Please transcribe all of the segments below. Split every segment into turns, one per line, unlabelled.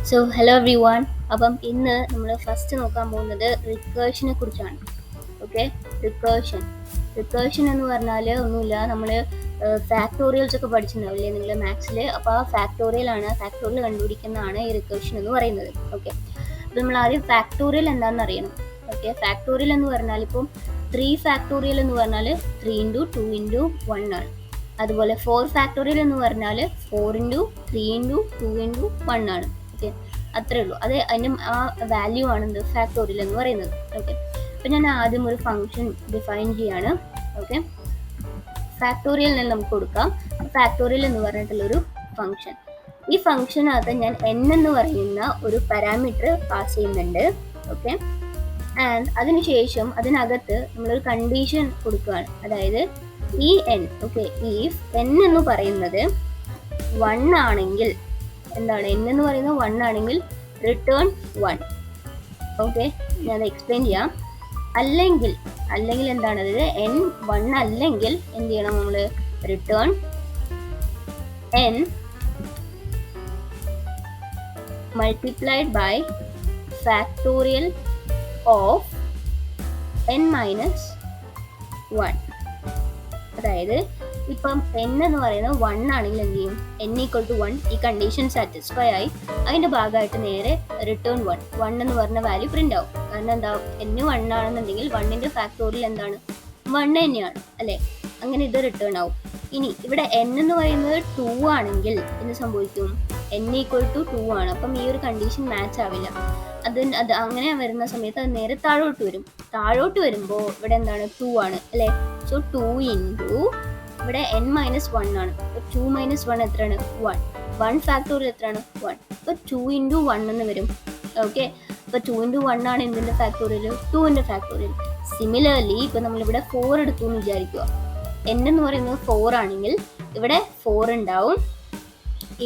So hello every one. അപ്പം ഇന്ന് നമ്മൾ ഫസ്റ്റ് നോക്കാൻ പോകുന്നത് റിക്കേഷനെ കുറിച്ചാണ്. ഓക്കെ, റിക്കേഷൻ എന്ന് പറഞ്ഞാൽ ഒന്നുമില്ല, നമ്മൾ ഫാക്ടോറിയൽസ് ഒക്കെ പഠിച്ചിട്ടുണ്ടാവില്ലേ നിങ്ങൾ മാത്സിൽ. അപ്പോൾ ആ ഫാക്ടോറിയൽ കണ്ടുപിടിക്കുന്നതാണ് ഈ റിക്കേഷൻ എന്ന് പറയുന്നത്. ഓക്കെ, അപ്പോൾ നമ്മൾ ആദ്യം ഫാക്ടോറിയൽ എന്താണെന്ന് അറിയണം. ഓക്കെ, ഫാക്ടോറിയൽ എന്ന് പറഞ്ഞാൽ ഇപ്പം 3 ഫാക്ടോറിയൽ എന്ന് പറഞ്ഞാൽ 3 ഇൻറ്റു 2 ഇൻറ്റു 1 ആണ്. അതുപോലെ 4 ഫാക്ടോറിയൽ എന്ന് പറഞ്ഞാൽ 4 ഇൻറ്റു 3 ഇൻറ്റു 2 ഇൻറ്റു 1 ആണ്. ഓക്കെ, അത്രേ ഉള്ളൂ. അതിൻ്റെ ആ വാല്യൂ ആണ് എന്ത് ഫാക്ടോറിയൽ എന്ന് പറയുന്നത്. ഓക്കെ, അപ്പം ഞാൻ ആദ്യം ഒരു ഫംഗ്ഷൻ ഡിഫൈൻ ചെയ്യാണ്. ഓക്കെ, ഫാക്ടോറിയലിനെ നമുക്ക് കൊടുക്കാം. ഫാക്ടോറിയൽ എന്ന് പറഞ്ഞിട്ടുള്ളൊരു ഫംഗ്ഷൻ. ഈ ഫംഗ്ഷനകത്ത് ഞാൻ n എന്ന് പറയുന്ന ഒരു പാരാമീറ്റർ പാസ് ചെയ്യുന്നുണ്ട്. ഓക്കെ, ആൻഡ് അതിനുശേഷം അതിനകത്ത് നമ്മളൊരു കണ്ടീഷൻ കൊടുക്കുകയാണ്. അതായത് ഈ n, ഓക്കെ, ഈഫ് n എന്ന് പറയുന്നത് 1 ആണെങ്കിൽ എന്താണ്, n എന്ന് പറയുന്നത് 1 ആണെങ്കിൽ റിട്ടേൺ 1. ഓക്കെ, ഞാൻ എക്സ്പ്ലെയിൻ ചെയ്യാം. അല്ലെങ്കിൽ എന്താണ്, അതായത് n 1 അല്ലെങ്കിൽ എന്ത് ചെയ്യണം, നമ്മൾ return n multiplied by factorial of n minus 1. അതായത് ഇപ്പം n എന്ന് പറയുന്നത് 1 ആണെങ്കിൽ എന്ത് ചെയ്യും, n ഈക്വൽ ടു 1, ഈ കണ്ടീഷൻ സാറ്റിസ്ഫൈ ആയി. അതിൻ്റെ ഭാഗമായിട്ട് നേരെ റിട്ടേൺ 1 എന്ന് പറഞ്ഞ വാല്യൂ പ്രിൻ്റ് ആവും. കാരണം എന്താ, n 1 ആണെന്നുണ്ടെങ്കിൽ 1ൻ്റെ ഫാക്ടോറിയൽ എന്താണ്, 1 തന്നെയാണ് അല്ലേ. അങ്ങനെ ഇത് റിട്ടേൺ ആവും. ഇനി ഇവിടെ n എന്ന് പറയുന്നത് 2 ആണെങ്കിൽ എന്ത് സംഭവിക്കും, n ഈക്വൽ ടു 2 ആണ്. അപ്പം ഈ ഒരു കണ്ടീഷൻ മാച്ച് ആവില്ല. അത് അങ്ങനെ വരുന്ന സമയത്ത് അത് നേരെ താഴോട്ട് വരുമ്പോൾ ഇവിടെ എന്താണ്, 2 ആണ് അല്ലേ. സോ 2 ഇൻറ്റു ഇവിടെ n മൈനസ് 1 ആണ്. അപ്പോൾ 2 മൈനസ് 1 എത്രയാണ്, 1 ഫാക്ടോറിയൽ എത്രയാണ്, 1. അപ്പോൾ 2 ഇൻറ്റു 1 എന്ന് വരും. ഓക്കെ, അപ്പോൾ 2 ഇൻറ്റു 1 ആണ് എന്തിൻ്റെ ഫാക്ടോറിയൽ, 2ൻ്റെ ഫാക്ടോറിയൽ. സിമിലർലി ഇപ്പോൾ നമ്മളിവിടെ 4 എടുത്തു എന്ന് വിചാരിക്കുക. n എന്ന് പറയുന്നത് 4 ആണെങ്കിൽ ഇവിടെ 4 ഉണ്ടാവും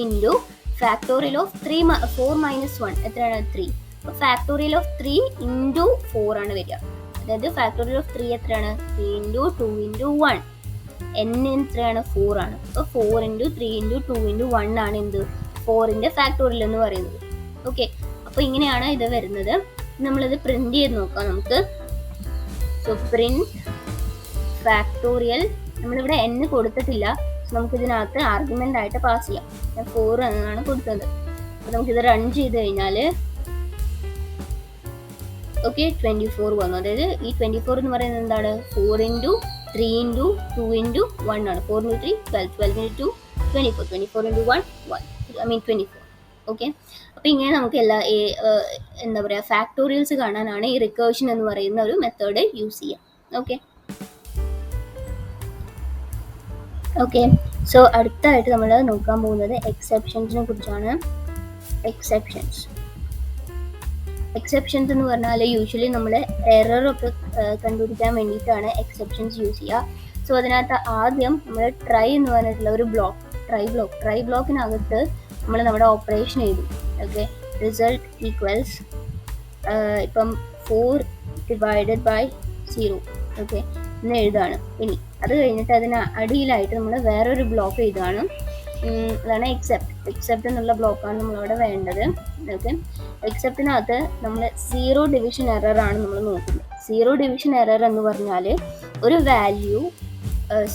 ഇൻറ്റു ഫാക്ടോറിയൽ ഓഫ് 4 മൈനസ് 1 എത്രയാണ്, 3. അപ്പോൾ ഫാക്ടോറിയൽ ഓഫ് 3 ഇൻറ്റു 4 ആണ് വരിക. അതായത് ഫാക്ടോറിയൽ ഓഫ് 3 എത്രയാണ്, 3 ഇൻറ്റു 2 ഇൻറ്റു 1. n എത്രയാണ്, 4 ആണ്. അപ്പോൾ 4 ഇൻറ്റു 3 ഇൻറ്റു 2 ഇൻറ്റു 1 ആണ് എന്ത്, 4ൻ്റെ ഫാക്ടോറിയൽ എന്ന് പറയുന്നത്. ഓക്കെ, അപ്പോൾ ഇങ്ങനെയാണ് ഇത് വരുന്നത്. നമ്മളിത് പ്രിന്റ് ചെയ്ത് നോക്കാം നമുക്ക്. സോ പ്രിന്റ് ഫാക്ടോറിയൽ, നമ്മളിവിടെ n കൊടുത്തിട്ടില്ല. നമുക്കിതിനകത്ത് ആർഗ്യുമെൻ്റ് ആയിട്ട് പാസ് ചെയ്യാം. ഞാൻ 4 എന്നാണ് കൊടുത്തത്. അപ്പോൾ നമുക്കിത് റൺ ചെയ്ത് കഴിഞ്ഞാൽ ഓക്കെ 24 വന്നു. അതായത് ഈ 24 എന്ന് പറയുന്നത് എന്താണ്, 4 ഇൻറ്റു 3 ഇൻറ്റു 2 ഇൻറ്റു 1 ആണ്. 4 ഇൻറ്റു 3 12, 12 ഇൻറ്റു 2 24, 24 ഇൻറ്റു 1 24. ഓക്കെ, അപ്പോൾ ഇങ്ങനെ നമുക്ക് എന്താ പറയുക, ഫാക്ടോറിയൽസ് കാണാനാണ് ഈ റിക്കേർഷൻ എന്ന് പറയുന്ന ഒരു മെത്തേഡ് യൂസ് ചെയ്യാം. ഓക്കെ, സോ അടുത്തായിട്ട് നമ്മൾ നോക്കാൻ പോകുന്നത് എക്സെപ്ഷൻസിനെ കുറിച്ചാണ്. എക്സെപ്ഷൻസ് എന്ന് പറഞ്ഞാൽ യൂഷ്വലി നമ്മൾ എററൊക്കെ കണ്ടുപിടിക്കാൻ വേണ്ടിയിട്ടാണ് എക്സെപ്ഷൻസ് യൂസ് ചെയ്യുക. സോ അതിനകത്ത് ആദ്യം നമ്മൾ ട്രൈ എന്ന് പറഞ്ഞിട്ടുള്ള ഒരു ട്രൈ ബ്ലോക്കിനകത്ത് നമ്മൾ നമ്മുടെ ഓപ്പറേഷൻ ചെയ്തു. ഓക്കെ, റിസൾട്ട് ഈക്വൽസ് ഇപ്പം 4 ഡിവൈഡഡ് ബൈ 0. ഓക്കെ, എന്ന് എഴുതാണ്. ഇനി അത് കഴിഞ്ഞിട്ട് അതിന് അടിയിലായിട്ട് നമ്മൾ വേറൊരു ബ്ലോക്ക് എഴുതാണ്. അതാണ് എക്സെപ്റ്റ് എന്നുള്ള ബ്ലോക്കാണ് നമ്മളവിടെ വേണ്ടത്. ഓക്കെ, എക്സെപ്റ്റിനകത്ത് നമ്മൾ 0 ഡിവിഷൻ എറർ ആണ് നമ്മൾ നോക്കുന്നത്. 0 ഡിവിഷൻ എറർ എന്ന് പറഞ്ഞാൽ ഒരു വാല്യൂ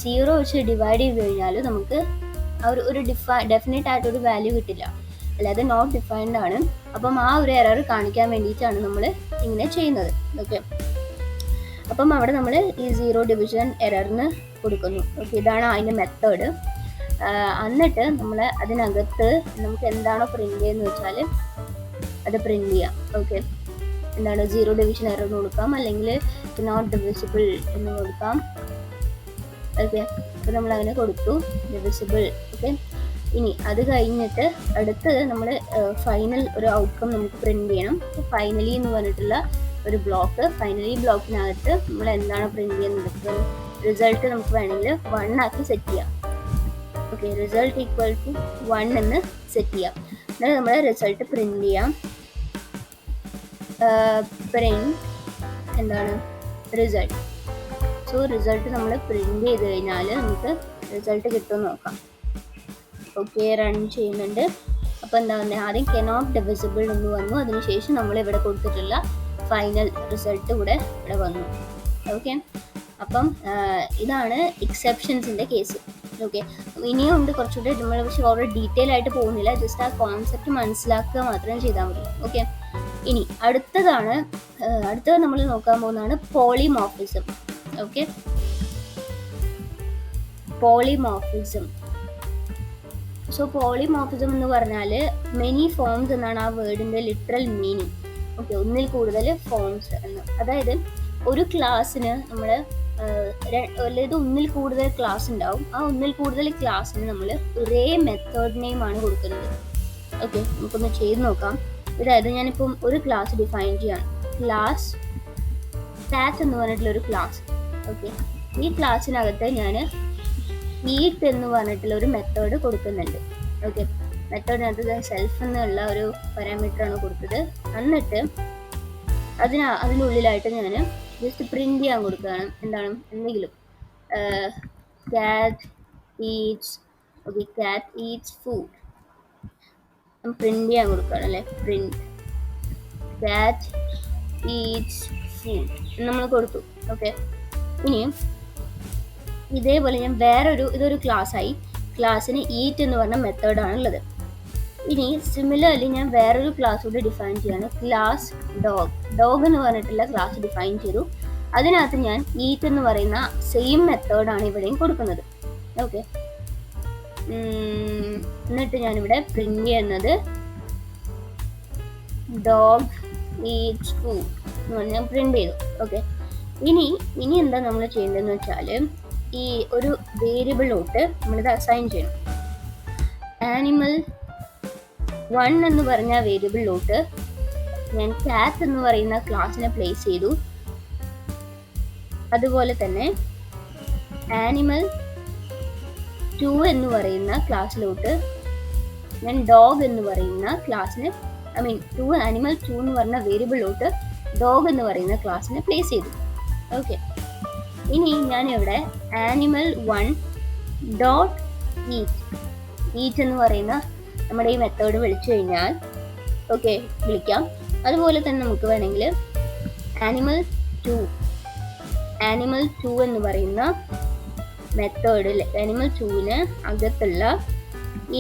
0 വെച്ച് ഡിവൈഡ് ചെയ്ത് കഴിഞ്ഞാൽ നമുക്ക് ഒരു ഡെഫിനറ്റ് ആയിട്ടൊരു വാല്യൂ കിട്ടില്ല, അല്ലാതെ നോട്ട് ഡിഫൈൻഡ് ആണ്. അപ്പം ആ ഒരു എറർ കാണിക്കാൻ വേണ്ടിയിട്ടാണ് നമ്മൾ ഇങ്ങനെ ചെയ്യുന്നത്. ഓക്കെ, അപ്പം അവിടെ നമ്മൾ ഈ 0 ഡിവിഷൻ എററിന് കൊടുക്കുന്നു. ഓക്കെ, ഇതാണ് അതിൻ്റെ മെത്തേഡ്. എന്നിട്ട് നമ്മൾ അതിനകത്ത് നമുക്ക് എന്താണോ പ്രിന്റ് ചെയ്യുന്നത് വെച്ചാൽ അത് പ്രിന്റ് ചെയ്യാം. ഓക്കെ, എന്താണ് 0 ഡിവിഷൻ എറർ എന്ന് കൊടുക്കാം, അല്ലെങ്കിൽ നോട്ട് ഡിവിസിബിൾ എന്ന് കൊടുക്കാം. ഓക്കെ, അപ്പോൾ നമ്മൾ അങ്ങനെ കൊടുത്തു, ഡിവിസിബിൾ. ഓക്കെ, ഇനി അത് കഴിഞ്ഞിട്ട് അടുത്ത് നമ്മൾ ഫൈനൽ ഒരു ഔട്ട്കം നമുക്ക് പ്രിന്റ് ചെയ്യണം. ഫൈനലി എന്ന് പറഞ്ഞിട്ടുള്ള ഒരു ബ്ലോക്കിനകത്ത് നമ്മൾ എന്താണ് പ്രിന്റ് ചെയ്യുന്നത്, റിസൾട്ട് നമുക്ക് വേണമെങ്കിൽ 1 ആക്കി സെറ്റ് ചെയ്യാം. ഓക്കെ, റിസൾട്ട് ഈക്വൽ ടു 1 എന്ന് സെറ്റ് ചെയ്യാം. എന്നിട്ട് നമ്മൾ റിസൾട്ട് പ്രിന്റ് ചെയ്യാം. പ്രിന്റ് എന്താണ്, റിസൾട്ട്. സോ റിസൾട്ട് നമ്മൾ പ്രിന്റ് ചെയ്ത് കഴിഞ്ഞാൽ നമുക്ക് റിസൾട്ട് കിട്ടുമെന്ന് നോക്കാം. ഓക്കെ, റൺ ചെയ്യുന്നുണ്ട്. അപ്പോൾ അപ്പോൾ എന്താ വന്നത്, ആദ്യം കനോട്ട് ഡിവിസിബിൾ എന്ന് വന്നു, അതിനുശേഷം നമ്മൾ ഇവിടെ കൊടുത്തിട്ടുള്ള ഫൈനൽ റിസൾട്ട് ഇവിടെ വന്നു. ഓക്കെ, അപ്പം ഇതാണ് എക്സെപ്ഷൻസിൻ്റെ കേസ്. ഓക്കെ, ഇനിയും ഉണ്ട് കുറച്ചുകൂടെ, നമ്മൾ പക്ഷേ ഓരോ ഡീറ്റെയിൽ ആയിട്ട് പോകുന്നില്ല, ജസ്റ്റ് ആ കോൺസെപ്റ്റ് മനസ്സിലാക്കുക മാത്രം ചെയ്താൽ മതി. ഓക്കെ, ഇനി അടുത്തത് നമ്മൾ നോക്കാൻ പോകുന്നതാണ് polymorphism. Okay, polymorphism. So polymorphism എന്ന് പറഞ്ഞാൽ മെനി ഫോംസ് എന്നാണ് ആ വേർഡിൻ്റെ ലിറ്ററൽ മീനിങ്. ഓക്കെ, ഒന്നിൽ കൂടുതൽ ഫോംസ് എന്ന്, അതായത് ഒരു ക്ലാസ്സിന് നമ്മൾ അതായത് ഒന്നിൽ കൂടുതൽ ക്ലാസ് ഉണ്ടാവും, ആ ഒന്നിൽ കൂടുതൽ ക്ലാസ്സിന് നമ്മൾ ഒരേ മെത്തേഡ് നെയിമാണ് കൊടുക്കുന്നത്. ഓക്കെ, നമുക്കൊന്ന് ചെയ്ത് നോക്കാം. അതായത് ഞാനിപ്പം ഒരു ക്ലാസ് ഡിഫൈൻ ചെയ്യാണ്, ക്ലാസ് കാറ്റ് എന്ന് പറഞ്ഞിട്ടുള്ളൊരു ക്ലാസ്. ഓക്കെ, ഈ ക്ലാസ്സിനകത്ത് ഞാൻ ഈറ്റ് എന്ന് പറഞ്ഞിട്ടുള്ള ഒരു മെത്തേഡ് കൊടുക്കുന്നുണ്ട്. ഓക്കെ, മെത്തേഡിനകത്ത് സെൽഫ് എന്നുള്ള ഒരു പാരാമീറ്ററാണ് കൊടുത്തത്. എന്നിട്ട് അതിനുള്ളിലായിട്ട് ഞാൻ ജസ്റ്റ് പ്രിന്റ് ചെയ്യാൻ കൊടുക്കുകയാണ്, എന്താണ്, എന്തെങ്കിലും കാറ്റ് ഈറ്റ്സ്. ഓക്കെ, കാറ്റ് ഈറ്റ്സ് ഫുഡ് പ്രിന്റ് ചെയ്യാൻ കൊടുക്കുകയാണ് അല്ലേ, പ്രിന്റ് കാറ്റ് ഈറ്റ്സ് ഫുഡ് നമ്മൾ കൊടുത്തു. ഓക്കെ, ഇനിയും ഇതേപോലെ ഞാൻ ഇതൊരു ക്ലാസ്സായി, ക്ലാസ്സിന് ഈറ്റ് എന്ന് പറഞ്ഞ മെത്തേഡാണ് ഉള്ളത്. ഇനി സിമിലർലി ഞാൻ വേറൊരു ക്ലാസ് കൂടി ഡിഫൈൻ ചെയ്യാണ്, ക്ലാസ് ഡോഗ് എന്ന് പറഞ്ഞിട്ടുള്ള ക്ലാസ് ഡിഫൈൻ ചെയ്തു. അതിനകത്ത് ഞാൻ ഈറ്റ് എന്ന് പറയുന്ന സെയിം മെത്തേഡാണ് ഇവിടെയും കൊടുക്കുന്നത്. ഓക്കെ, എന്നിട്ട് ഞാനിവിടെ പ്രിന്റ് ചെയ്യുന്നത് ഡോഗ് ഈറ്റ്സ് ഫുഡ് എന്ന് പറഞ്ഞ് ഞാൻ പ്രിന്റ് ചെയ്തു. ഓക്കെ, ഇനി എന്താ നമ്മൾ ചെയ്യേണ്ടതെന്ന് വെച്ചാൽ, ഈ ഒരു വേരിയബിളിലോട്ട് നമ്മളിത് അസൈൻ ചെയ്യണം. ആനിമൽ 1 എന്ന് പറഞ്ഞ വേരിയബിളിലോട്ട് ഞാൻ കാറ്റ് എന്ന് പറയുന്ന ക്ലാസ്സിനെ പ്ലേസ് ചെയ്തു. അതുപോലെ തന്നെ ആനിമൽ 2 എന്ന് പറയുന്ന ക്ലാസ്സിലോട്ട് ഞാൻ ഡോഗ് എന്ന് പറയുന്ന ക്ലാസ്സിനെ ആനിമൽ 2 എന്ന് പറഞ്ഞ വേരിയബിളിലോട്ട് ഡോഗ് എന്ന് പറയുന്ന ക്ലാസ്സിനെ പ്ലേസ് ചെയ്തു. ഓക്കെ, ഇനി ഞാനിവിടെ ആനിമൽ 1 ഡോട്ട് ഈറ്റ് എന്ന് പറയുന്ന നമ്മുടെ ഈ മെത്തേഡ് വിളിച്ചു കഴിഞ്ഞാൽ, ഓക്കെ, വിളിക്കാം. അതുപോലെ തന്നെ നമുക്ക് വേണമെങ്കിൽ ആനിമൽ 2 എന്ന് പറയുന്ന മെത്തേഡ്, ആനിമൽ 2ന് അകത്തുള്ള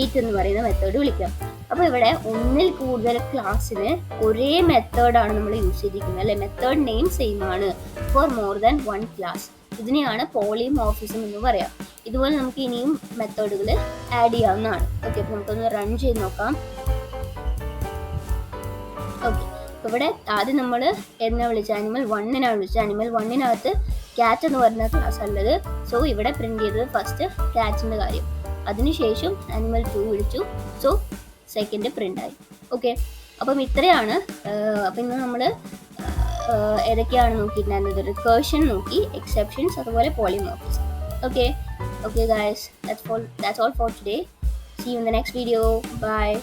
ഈറ്റ് എന്ന് പറയുന്ന മെത്തേഡ് വിളിക്കാം. അപ്പോൾ ഇവിടെ ഒന്നിൽ കൂടുതൽ ക്ലാസ്സിന് ഒരേ മെത്തേഡാണ് നമ്മൾ യൂസ് ചെയ്തിരിക്കുന്നത് അല്ലെ, മെത്തേഡ് നെയിം സെയിം ആണ് ഫോർ മോർ ദാൻ 1 ക്ലാസ്. ഇതിനെയാണ് പോളിമോർഫിസം എന്ന് പറയാം. ഇതുപോലെ നമുക്ക് ഇനിയും മെത്തേഡുകൾ ആഡ് ചെയ്യാവുന്നതാണ്. ഓക്കെ, അപ്പോൾ നമുക്കൊന്ന് റൺ ചെയ്ത് നോക്കാം. ഓക്കെ, അപ്പോൾ ഇവിടെ ആദ്യം നമ്മൾ എന്നാ വിളിച്ച ആനിമൽ 1നാണ് വിളിച്ചത്. ആനിമൽ 1നകത്ത് ക്യാറ്റ് എന്ന് പറയുന്ന ക്ലാസ് ഉള്ളത്. സോ ഇവിടെ പ്രിന്റ് ചെയ്തത് ഫസ്റ്റ് ക്യാറ്റിൻ്റെ കാര്യം, അതിനുശേഷം ആനിമൽ 2 വിളിച്ചു. സോ സെക്കൻഡ് പ്രിന്റ് ആയി. ഓക്കെ, അപ്പം ഇത്രയാണ്. അപ്പം ഇന്ന് നമ്മൾ ഏതൊക്കെയാണ് നോക്കിയിട്ടുണ്ടായിരുന്നത്, റിക്കർഷൻ നോക്കി, എക്സെപ്ഷൻസ്, അതുപോലെ polymorphism. Okay guys, that's all for today. See you in the next video. Bye.